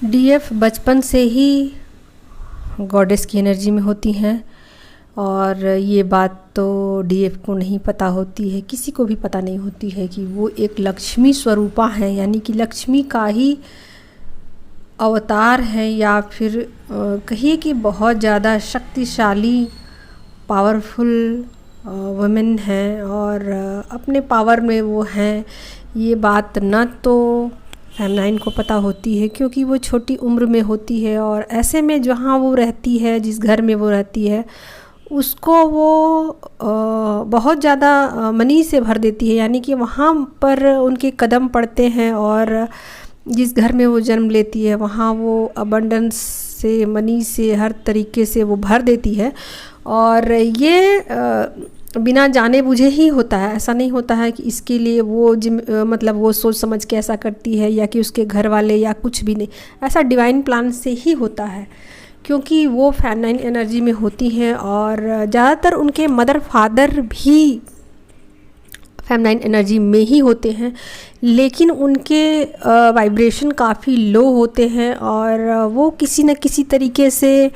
DF बचपन से ही goddess की एनर्जी में होती हैं और ये बात तो डीएफ को नहीं पता होती है, किसी को भी पता नहीं होती है कि वो एक लक्ष्मी स्वरूपा हैं, यानी कि लक्ष्मी का ही अवतार है या फिर कहिए कि बहुत ज़्यादा शक्तिशाली पावरफुल वुमेन हैं और अपने पावर में वो हैं। ये बात न तो फेमनाइन को पता होती है क्योंकि वो छोटी उम्र में होती है और ऐसे में जहाँ वो रहती है, जिस घर में वो रहती है, उसको वो बहुत ज़्यादा मनी से भर देती है, यानी कि वहाँ पर उनके कदम पड़ते हैं और जिस घर में वो जन्म लेती है वहाँ वो अबंडेंस से, मनी से, हर तरीके से वो भर देती है। और ये बिना जाने बुझे ही होता है, ऐसा नहीं होता है कि इसके लिए वो मतलब वो सोच समझ के ऐसा करती है या कि उसके घर वाले या कुछ भी नहीं, ऐसा डिवाइन प्लान से ही होता है क्योंकि वो फेमनाइन एनर्जी में होती हैं और ज़्यादातर उनके मदर फादर भी फेमनाइन एनर्जी में ही होते हैं, लेकिन उनके वाइब्रेशन काफ़ी लो होते हैं और वो किसी न किसी तरीके से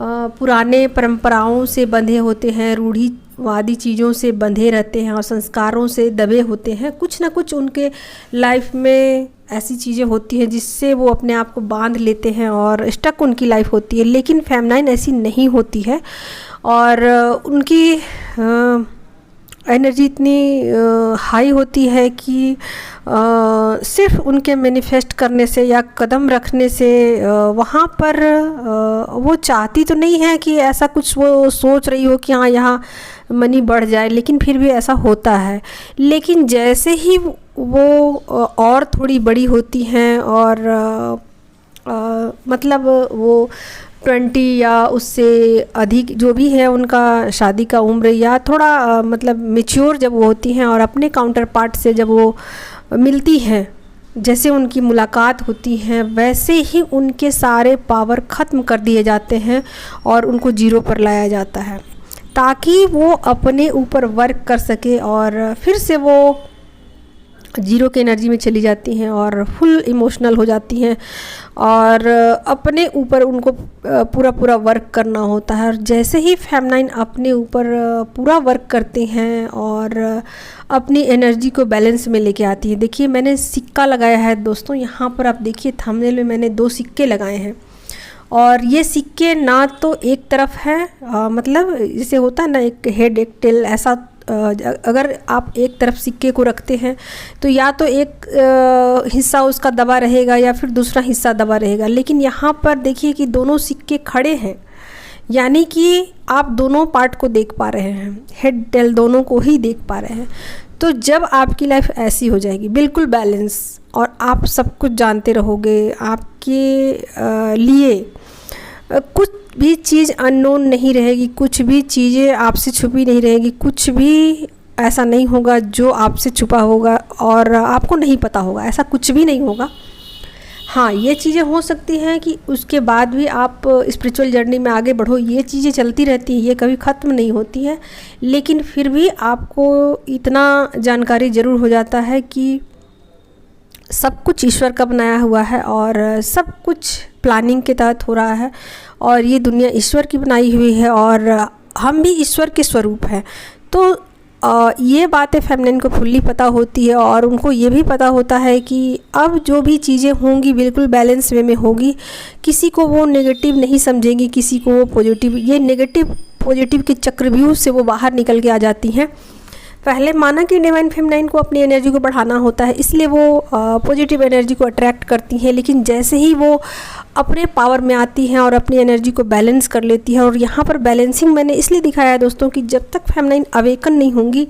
पुराने परंपराओं से बंधे होते हैं, रूढ़िवादी चीज़ों से बंधे रहते हैं और संस्कारों से दबे होते हैं। कुछ ना कुछ उनके लाइफ में ऐसी चीज़ें होती हैं जिससे वो अपने आप को बांध लेते हैं और स्टक उनकी लाइफ होती है, लेकिन फेमनाइन ऐसी नहीं होती है और उनकी एनर्जी इतनी हाई होती है कि सिर्फ उनके मैनिफेस्ट करने से या कदम रखने से वहाँ पर वो चाहती तो नहीं है कि ऐसा कुछ वो सोच रही हो कि हाँ यहाँ मनी बढ़ जाए, लेकिन फिर भी ऐसा होता है। लेकिन जैसे ही वो और थोड़ी बड़ी होती हैं और मतलब वो 20 या उससे अधिक जो भी है उनका शादी का उम्र या थोड़ा मतलब मैच्योर जब वो होती हैं और अपने काउंटर पार्ट से जब वो मिलती हैं, जैसे उनकी मुलाकात होती है वैसे ही उनके सारे पावर ख़त्म कर दिए जाते हैं और उनको जीरो पर लाया जाता है ताकि वो अपने ऊपर वर्क कर सके और फिर से वो जीरो की एनर्जी में चली जाती हैं और फुल इमोशनल हो जाती हैं और अपने ऊपर उनको पूरा वर्क करना होता है। और जैसे ही फेमनाइन अपने ऊपर पूरा वर्क करते हैं और अपनी एनर्जी को बैलेंस में लेके आती है। देखिए मैंने सिक्का लगाया है दोस्तों, यहाँ पर आप देखिए थंबनेल में मैंने 2 सिक्के लगाए हैं और ये सिक्के ना तो एक तरफ है मतलब जैसे होता है ना एक हेड एक टेल, ऐसा अगर आप एक तरफ सिक्के को रखते हैं तो या तो एक हिस्सा उसका दबा रहेगा या फिर दूसरा हिस्सा दबा रहेगा, लेकिन यहाँ पर देखिए कि दोनों सिक्के खड़े हैं, यानी कि आप दोनों पार्ट को देख पा रहे हैं, हेड टेल दोनों को ही देख पा रहे हैं। तो जब आपकी लाइफ ऐसी हो जाएगी बिल्कुल बैलेंस और आप सब कुछ जानते रहोगे, आपके लिए कुछ भी चीज़ अननोन नहीं रहेगी, कुछ भी चीज़ें आपसे छुपी नहीं रहेगी, कुछ भी ऐसा नहीं होगा जो आपसे छुपा होगा और आपको नहीं पता होगा, ऐसा कुछ भी नहीं होगा। हाँ, ये चीज़ें हो सकती हैं कि उसके बाद भी आप स्पिरिचुअल जर्नी में आगे बढ़ो, ये चीज़ें चलती रहती हैं, ये कभी ख़त्म नहीं होती है, लेकिन फिर भी आपको इतना जानकारी ज़रूर हो जाता है कि सब कुछ ईश्वर का बनाया हुआ है और सब कुछ प्लानिंग के तहत हो रहा है और ये दुनिया ईश्वर की बनाई हुई है और हम भी ईश्वर के स्वरूप हैं। तो ये बातें फेमनाइन को फुल्ली पता होती है और उनको ये भी पता होता है कि अब जो भी चीज़ें होंगी बिल्कुल बैलेंस वे में होगी, किसी को वो नेगेटिव नहीं समझेंगी, किसी को वो पॉजिटिव, ये नेगेटिव पॉजिटिव के चक्रव्यूह से वो बाहर निकल के आ जाती हैं। पहले माना कि डिवाइन फेमनाइन को अपनी एनर्जी को बढ़ाना होता है, इसलिए वो पॉजिटिव एनर्जी को अट्रैक्ट करती हैं, लेकिन जैसे ही वो अपने पावर में आती हैं और अपनी एनर्जी को बैलेंस कर लेती है, और यहाँ पर बैलेंसिंग मैंने इसलिए दिखाया है दोस्तों कि जब तक फेमनाइन अवेकन नहीं होंगी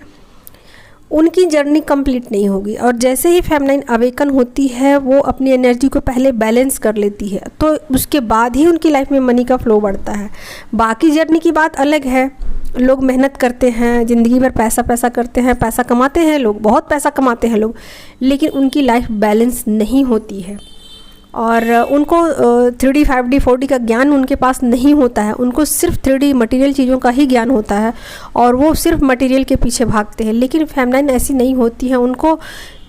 उनकी जर्नी कंप्लीट नहीं होगी, और जैसे ही फेमनाइन अवेकन होती है वो अपनी एनर्जी को पहले बैलेंस कर लेती है, तो उसके बाद ही उनकी लाइफ में मनी का फ्लो बढ़ता है। बाकी जर्नी की बात अलग है, लोग मेहनत करते हैं, ज़िंदगी भर पैसा करते हैं, पैसा कमाते हैं लोग, बहुत पैसा कमाते हैं लोग, लेकिन उनकी लाइफ बैलेंस नहीं होती है और उनको 3D 5D 4D का ज्ञान उनके पास नहीं होता है। उनको सिर्फ 3D मटेरियल चीज़ों का ही ज्ञान होता है और वो सिर्फ मटेरियल के पीछे भागते हैं। लेकिन फेमनाइन ऐसी नहीं होती है, उनको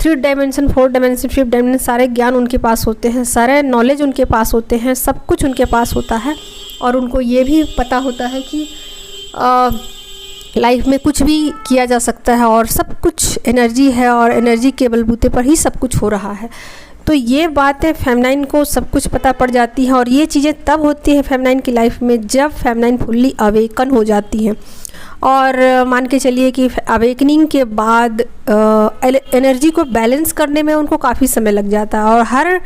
3 डायमेंशन, 4 डायमेंशन, 5 डायमेंशन, सारे ज्ञान उनके पास होते हैं, सारे नॉलेज उनके पास होते हैं, सब कुछ उनके पास होता है। और उनको ये भी पता होता है कि लाइफ में कुछ भी किया जा सकता है और सब कुछ एनर्जी है और एनर्जी के बलबूते पर ही सब कुछ हो रहा है। तो ये बातें फेमिनाइन को सब कुछ पता पड़ जाती हैं और ये चीज़ें तब होती हैं फेमिनाइन की लाइफ में जब फेमिनाइन फुल्ली अवेकन हो जाती हैं। और मान के चलिए कि अवेकनिंग के बाद एनर्जी को बैलेंस करने में उनको काफ़ी समय लग जाता है और हर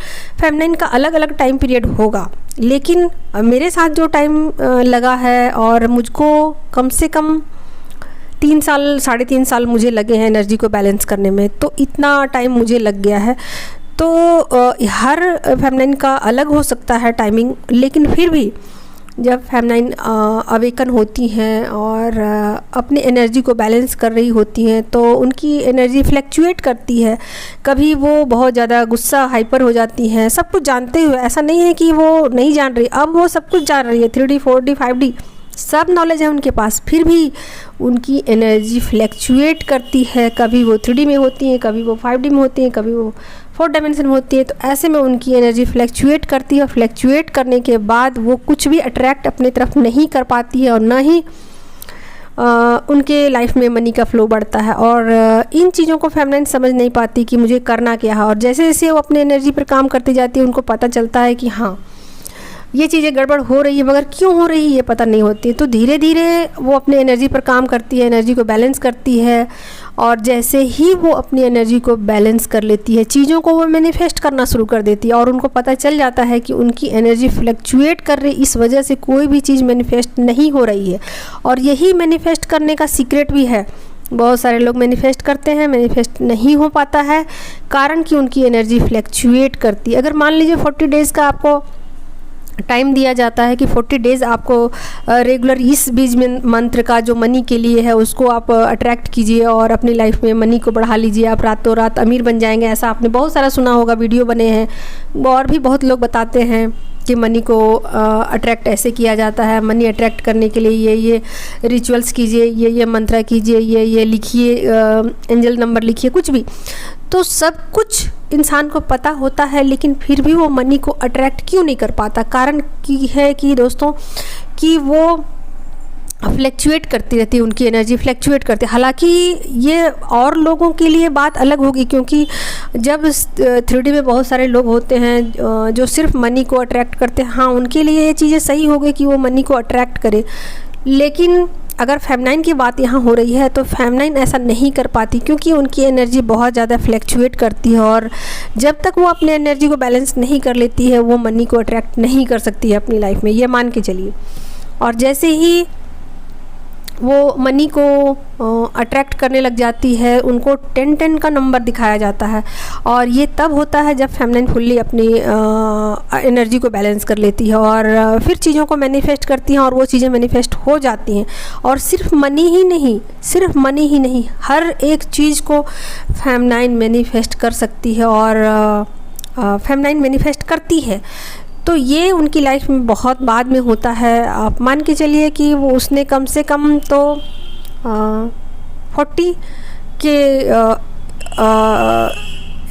फेमिनाइन का अलग अलग टाइम पीरियड होगा। लेकिन मेरे साथ जो टाइम लगा है और मुझको कम से कम 3 साल, 3.5 साल मुझे लगे हैं एनर्जी को बैलेंस करने में, तो इतना टाइम मुझे लग गया है। तो हर फेमिनाइन का अलग हो सकता है टाइमिंग, लेकिन फिर भी जब फेमिनाइन अवेकन होती हैं और अपनी एनर्जी को बैलेंस कर रही होती हैं तो उनकी एनर्जी फ्लैक्चुएट करती है। कभी वो बहुत ज़्यादा गुस्सा, हाइपर हो जाती हैं, सब कुछ जानते हुए। ऐसा नहीं है कि वो नहीं जान रही, अब वो सब कुछ जान रही है, 3D, 4D, 5D सब नॉलेज है उनके पास, फिर भी उनकी एनर्जी फ्लैक्चुएट करती है। कभी वो 3D में होती हैं, कभी वो 5D में होती हैं, कभी वो 4 डायमेंशन में होती है। तो ऐसे में उनकी एनर्जी फ्लैक्चुएट करती है और फ्लैक्चुएट करने के बाद वो कुछ भी अट्रैक्ट अपने तरफ नहीं कर पाती है और ना ही उनके लाइफ में मनी का फ्लो बढ़ता है। और इन चीज़ों को फेमिनाइन समझ नहीं पाती कि मुझे करना क्या है। और जैसे जैसे वो अपने एनर्जी पर काम करती जाती है उनको पता चलता है कि हाँ ये चीज़ें गड़बड़ हो रही है, मगर क्यों हो रही है ये पता नहीं होती। तो धीरे धीरे वो अपने एनर्जी पर काम करती है, एनर्जी को बैलेंस करती है। और जैसे ही वो अपनी एनर्जी को बैलेंस कर लेती है, चीज़ों को वो मैनिफेस्ट करना शुरू कर देती है और उनको पता चल जाता है कि उनकी एनर्जी फ्लक्चुएट कर रही, इस वजह से कोई भी चीज़ मैनिफेस्ट नहीं हो रही है। और यही मैनिफेस्ट करने का सीक्रेट भी है। बहुत सारे लोग मैनिफेस्ट करते हैं, मैनिफेस्ट नहीं हो पाता है, कारण कि उनकी एनर्जी फ्लक्चुएट करती है। अगर मान लीजिए 40 डेज़ का आपको टाइम दिया जाता है कि 40 डेज़ आपको रेगुलर इस बीज में मंत्र का जो मनी के लिए है उसको आप अट्रैक्ट कीजिए और अपनी लाइफ में मनी को बढ़ा लीजिए, आप रातों रात अमीर बन जाएंगे। ऐसा आपने बहुत सारा सुना होगा, वीडियो बने हैं और भी बहुत लोग बताते हैं कि मनी को अट्रैक्ट ऐसे किया जाता है। मनी अट्रैक्ट करने के लिए ये रिचुअल्स कीजिए, ये मंत्र कीजिए, ये लिखिए, एंजल नंबर लिखिए, कुछ भी। तो सब कुछ इंसान को पता होता है, लेकिन फिर भी वो मनी को अट्रैक्ट क्यों नहीं कर पाता? कारण की है कि दोस्तों कि वो फ्लैक्चुएट करती रहती है, उनकी एनर्जी फ्लैक्चुएट करती है। हालांकि ये और लोगों के लिए बात अलग होगी, क्योंकि जब 3D में बहुत सारे लोग होते हैं जो सिर्फ मनी को अट्रैक्ट करते हैं, हाँ उनके लिए ये चीज़ें सही हो गई कि वो मनी को अट्रैक्ट करे। लेकिन अगर फेमिनाइन की बात यहाँ हो रही है तो फेमिनाइन ऐसा नहीं कर पाती, क्योंकि उनकी एनर्जी बहुत ज़्यादा फ्लैक्चुएट करती है और जब तक वो अपने एनर्जी को बैलेंस नहीं कर लेती है वो मनी को अट्रैक्ट नहीं कर सकती है अपनी लाइफ में, ये मान के चलिए। और जैसे ही वो मनी को अट्रैक्ट करने लग जाती है, उनको 10-10 का नंबर दिखाया जाता है। और ये तब होता है जब फेमिनाइन फुल्ली अपनी एनर्जी को बैलेंस कर लेती है और फिर चीज़ों को मैनिफेस्ट करती हैं और वो चीज़ें मैनिफेस्ट हो जाती हैं। और सिर्फ मनी ही नहीं, हर एक चीज़ को फेमिनाइन मैनिफेस्ट कर सकती है और फेमिनाइन मैनिफेस्ट करती है। तो ये उनकी लाइफ में बहुत बाद में होता है। आप मान के चलिए कि वो उसने कम से कम तो 40 के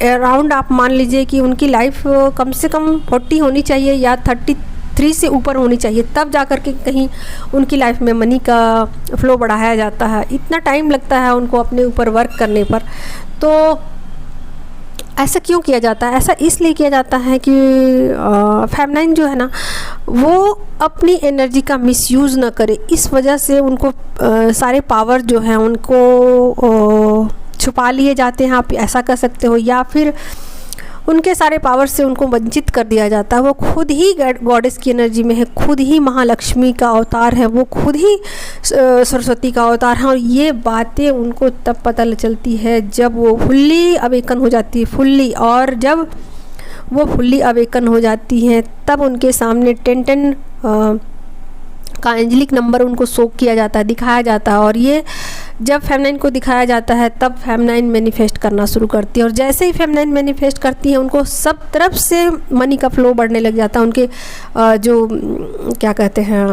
अराउंड आप मान लीजिए कि उनकी लाइफ कम से कम 40 होनी चाहिए या 33 से ऊपर होनी चाहिए, तब जा कर के कहीं उनकी लाइफ में मनी का फ्लो बढ़ाया जाता है। इतना टाइम लगता है उनको अपने ऊपर वर्क करने पर। तो ऐसा क्यों किया जाता है? ऐसा इसलिए किया जाता है कि फेमिनाइन जो है ना वो अपनी एनर्जी का मिसयूज़ ना करे, इस वजह से उनको सारे पावर जो हैं उनको छुपा लिए जाते हैं, आप ऐसा कर सकते हो। या फिर उनके सारे पावर से उनको वंचित कर दिया जाता है। वो खुद ही गॉडेस की एनर्जी में है, खुद ही महालक्ष्मी का अवतार है, वो खुद ही सरस्वती का अवतार है। और ये बातें उनको तब पता चलती है जब वो फुल्ली अवेकन हो जाती है, फुल्ली। और जब वो फुल्ली अवेकन हो जाती हैं तब उनके सामने 10-10 का एंजेलिक नंबर उनको शो किया जाता है, दिखाया जाता है। और ये जब फेमिनाइन को दिखाया जाता है तब फेमिनाइन मैनिफेस्ट करना शुरू करती है, और जैसे ही फेमिनाइन मैनिफेस्ट करती है उनको सब तरफ से मनी का फ्लो बढ़ने लग जाता है। उनके जो क्या कहते हैं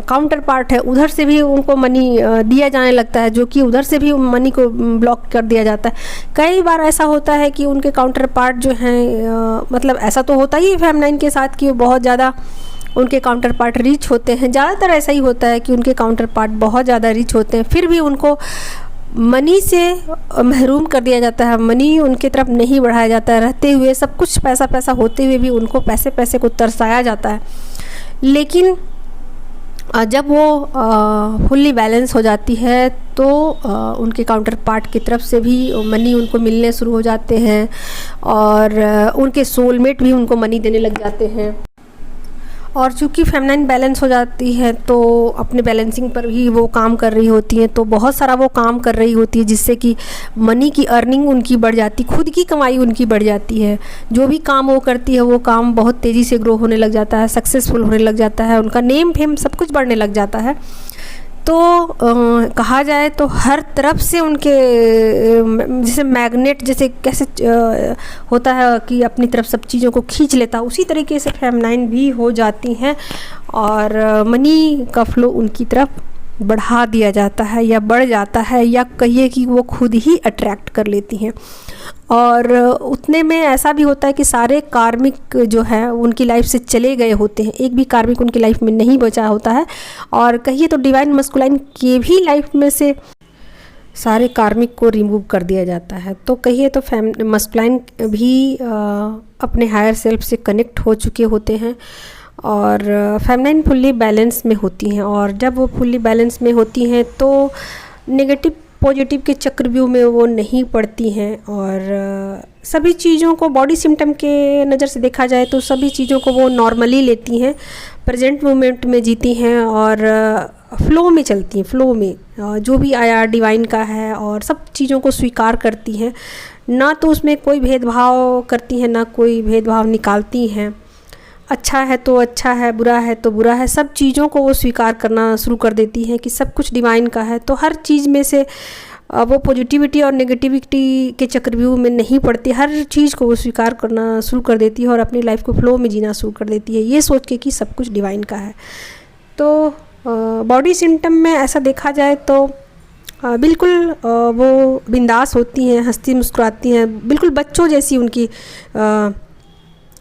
काउंटर पार्ट है उधर से भी उनको मनी दिया जाने लगता है, जो कि उधर से भी मनी को ब्लॉक कर दिया जाता है। कई बार ऐसा होता है कि उनके काउंटर पार्ट जो हैं मतलब ऐसा तो होता ही है फेमिनाइन के साथ कि वो बहुत ज़्यादा उनके काउंटर पार्ट रिच होते हैं। ज़्यादातर ऐसा ही होता है कि उनके काउंटर पार्ट बहुत ज़्यादा रिच होते हैं, फिर भी उनको मनी से महरूम कर दिया जाता है, मनी उनकी तरफ नहीं बढ़ाया जाता है। रहते हुए सब कुछ पैसा पैसा होते हुए भी उनको पैसे पैसे को तरसाया जाता है। लेकिन जब वो फुल्ली बैलेंस हो जाती है तो उनके काउंटर पार्ट की तरफ से भी मनी उनको मिलने शुरू हो जाते हैं, और उनके सोलमेट भी उनको मनी देने लग जाते हैं। और चूँकि फेमिनाइन बैलेंस हो जाती है तो अपने बैलेंसिंग पर ही वो काम कर रही होती हैं, तो बहुत सारा वो काम कर रही होती है जिससे कि मनी की अर्निंग उनकी बढ़ जाती, खुद की कमाई उनकी बढ़ जाती है। जो भी काम वो करती है वो काम बहुत तेज़ी से ग्रो होने लग जाता है, सक्सेसफुल होने लग जाता है, उनका नेम फेम सब कुछ बढ़ने लग जाता है। तो कहा जाए तो हर तरफ से उनके जैसे मैग्नेट जैसे कैसे होता है कि अपनी तरफ सब चीज़ों को खींच लेता है, उसी तरीके से फेमिनाइन भी हो जाती हैं और मनी का फ्लो उनकी तरफ बढ़ा दिया जाता है या बढ़ जाता है, या कहिए कि वो खुद ही अट्रैक्ट कर लेती हैं। और उतने में ऐसा भी होता है कि सारे कार्मिक जो है उनकी लाइफ से चले गए होते हैं, एक भी कार्मिक उनकी लाइफ में नहीं बचा होता है। और कहिए तो डिवाइन मस्कुलाइन के भी लाइफ में से सारे कार्मिक को रिमूव कर दिया जाता है। तो कहिए तो मस्कुलाइन भी अपने हायर सेल्फ से कनेक्ट हो चुके होते हैं, और फेमिनाइन फुल्ली बैलेंस में होती हैं। और जब वो फुल्ली बैलेंस में होती हैं तो नेगेटिव पॉजिटिव के चक्रव्यूह में वो नहीं पड़ती हैं, और सभी चीज़ों को बॉडी सिम्टम के नज़र से देखा जाए तो सभी चीज़ों को वो नॉर्मली लेती हैं, प्रेजेंट मोमेंट में जीती हैं और फ्लो में चलती हैं। फ्लो में जो भी आया डिवाइन का है और सब चीज़ों को स्वीकार करती हैं, ना तो उसमें कोई भेदभाव करती हैं ना कोई भेदभाव निकालती हैं। अच्छा है तो अच्छा है, बुरा है तो बुरा है, सब चीज़ों को वो स्वीकार करना शुरू कर देती हैं कि सब कुछ डिवाइन का है। तो हर चीज़ में से वो पॉजिटिविटी और नेगेटिविटी के चक्रव्यूह में नहीं पड़ती, हर चीज़ को वो स्वीकार करना शुरू कर देती है और अपनी लाइफ को फ्लो में जीना शुरू कर देती है, ये सोच के कि सब कुछ डिवाइन का है। तो बॉडी सिम्टम में ऐसा देखा जाए तो बिल्कुल वो बिंदास होती हैं, हंसती मुस्कुराती हैं, बिल्कुल बच्चों जैसी उनकी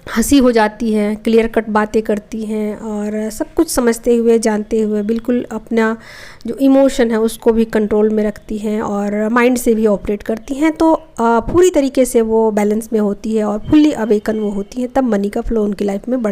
हंसी हो जाती है, क्लियर कट बातें करती हैं और सब कुछ समझते हुए जानते हुए बिल्कुल अपना जो इमोशन है उसको भी कंट्रोल में रखती हैं और माइंड से भी ऑपरेट करती हैं। तो पूरी तरीके से वो बैलेंस में होती है और फुल्ली अवेकन वो होती हैं, तब मनी का फ्लो उनकी लाइफ में बढ़